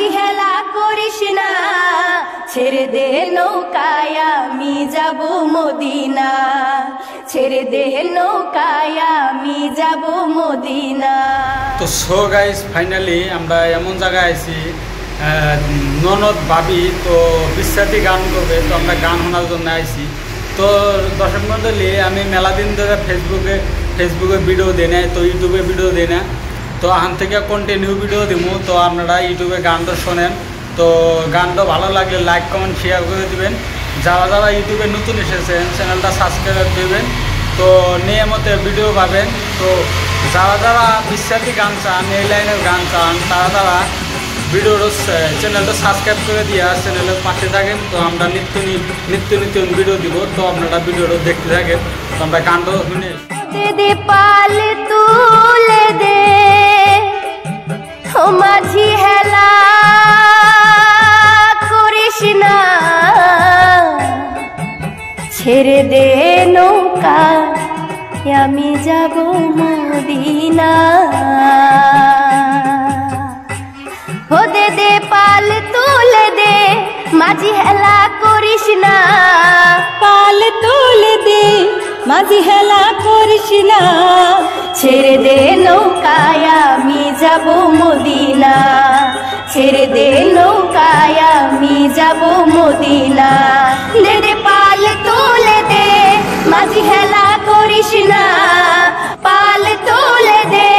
মাঝি হেলা করিস না, ছেড়ে দে নৌকায় আমি যাব মদিনা, ছেড়ে দে নৌকায় আমি যাব মদিনা। তো সো গাইস, ফাইনালি আমরা এমন জায়গায় আছি, ননদ ভাবি তো বিশ্বরাতি গান করবে, তো আমরা গান শোনার জন্য আইছি। তো দর্শক মণ্ডলী, আমি মেলা দিন ধরে ফেসবুকে ভিডিও দিই না, তো ইউটিউবে ভিডিও দিই না, তো আন থেকে কন্টিনিউ ভিডিও দিব। তো আপনারা ইউটিউবে গানটা শোনেন, তো গানটা ভালো লাগলে লাইক কমেন্ট শেয়ার করে দিবেন। যারা যারা ইউটিউবে নতুন এসেছেন চ্যানেলটা সাবস্ক্রাইব দেবেন, তো নিয়মিত ভিডিও পাবেন। তো যারা যারা বিশ্বরাতি গান চান, এই লাইনের গান চান, তারা ভিডিওর চ্যানেলটা সাবস্ক্রাইব করে দিয়ে চ্যানেলের পাশে থাকেন। তো আমরা নিত্য নতুন ভিডিও দিব, তো আপনারা ভিডিওটা দেখতে থাকেন। তো আমরা গানটা শুনে দে পাল তুলে দে মাঝি হেলা করিস না, ছেড়ে দে নৌকা আমি যাব মদিনা। ও দে পাল তুলে দে মাঝি হেলা করিস না, পাল তুলে দে মাঝি হেলা করিস না, ছেড়ে দে নৌকায় আমি যাব মদিনা, ছেড়ে দে নৌকায় আমি যাব মদিনা। দে পাল তুলে দে মাঝি হেলা করিস না, পাল তুলে দে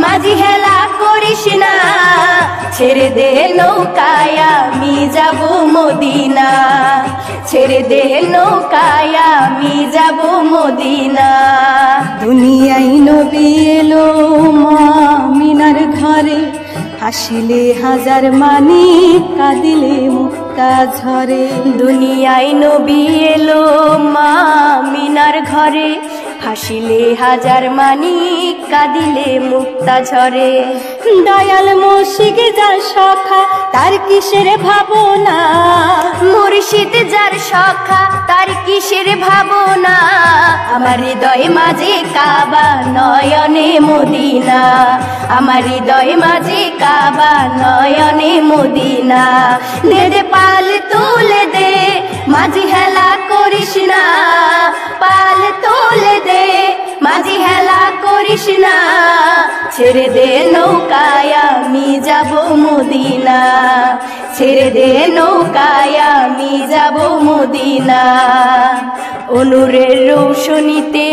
মাঝি হেলা করিস না, ছেড়ে দে নৌকায় আমি যাব মদিনা, ছেড়ে দে নৌকায় আমি যাব মদিনা। দুনিয়ায় নবী এলো মা মিনার ঘরে, হাসিলে হাজার মানি কাঁদিলে মুক্তা ঝরে। দুনিয়ায় নবী এলো মা মিনার ঘরে, হাসিলে হাজার মানি কাঁদিলে মুক্তা ঝরে। দয়াল মুর্শিদ যার সখা তার কিসের ভাবনা, মুর্শিদ যার সখা তার কিসের ভাবনা, আমার হৃদয় মাঝে কাবা নয়নে মদিনা, আমার হৃদয় মাঝে কাবা নয়নে মদিনা। দে পাল তুলে দে মাঝি হেলা করিস না, পাল তুলে দে মাঝি হেলা করিস না, ছেড়ে দে নৌকায় আমি যাব মদিনা, ছেড়ে দে নৌকায় আমি যাব মদিনা। অনুরের রৌশনীতে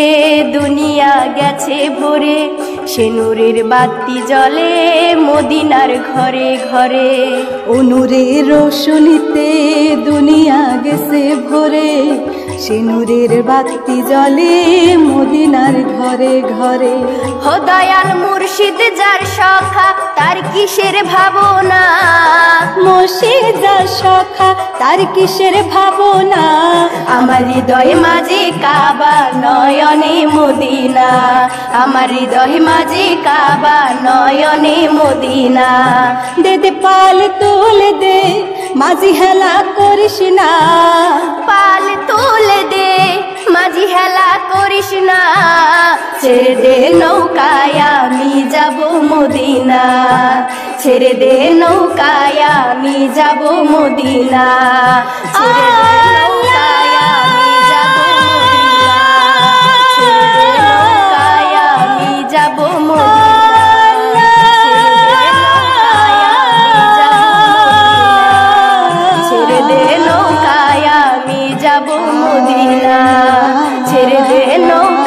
দুনিয়া গেছে ভরে, সে নূরের বাতি জ্বলে মদিনার ঘরে ঘরে। অনুরের রোশনীতে দুনিয়া গেছে ভরে, সে নূরের বাতি জ্বলে মদিনার ঘরে ঘরে। ও দয়াল মুর্শিদ যার সখা তার কিসের ভাবনা, মুর্শিদ যার সখা তার কিসের ভাবনা, আমার হৃদয় মাঝে কাবা নয়নে মদিনা, আমার হৃদয় মাঝে কাবা নয়নে মদিনা। দে পাল তুলে দে মাঝি হেলা করিস না, পাল তুলে দে মাঝি হেলা করিস না, ছেড়ে দে নৌকায় আমি যাব মদিনা, ছেড়ে দে নৌকায় আমি যাব মদিনা, ছেড়ে দে নৌকায় আমি যাব মদিনা, ছেড়ে দে নৌকায় আমি যাব মদিনা, ছেড়ে দে নৌকায় আমি যাব মদিনা, ছেড়ে দে নৌকায়